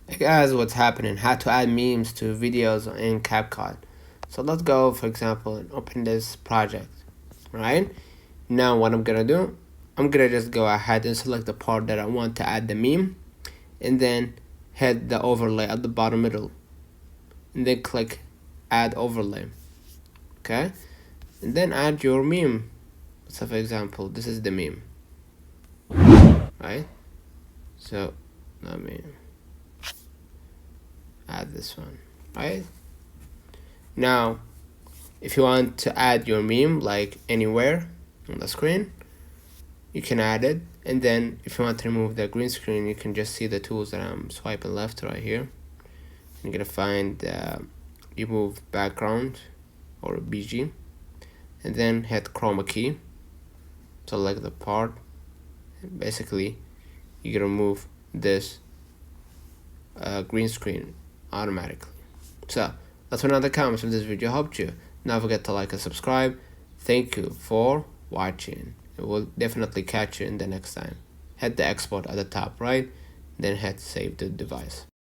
Guys, what's happening, how to add memes to videos in CapCut. So let's go, for example, and open this project. Right now what I'm gonna do, I'm gonna just go ahead and select the part that I want to add the meme, and then hit the overlay at the bottom middle, and then click add overlay. Okay, and then add your meme. So for example, this is the meme, right? So let me add this one. Right now, if you want to add your meme like anywhere on the screen, you can add it. And then if you want to remove the green screen, you can just see the tools that I'm swiping left right here. You're gonna find remove background or BG, and then hit chroma key, select the part, and basically you can remove this green screen automatically. So that's one of the comments if this video helped you. Don't forget to like and subscribe. Thank you for watching. We'll definitely catch you in the next time. Hit the export at the top right, then hit save the device.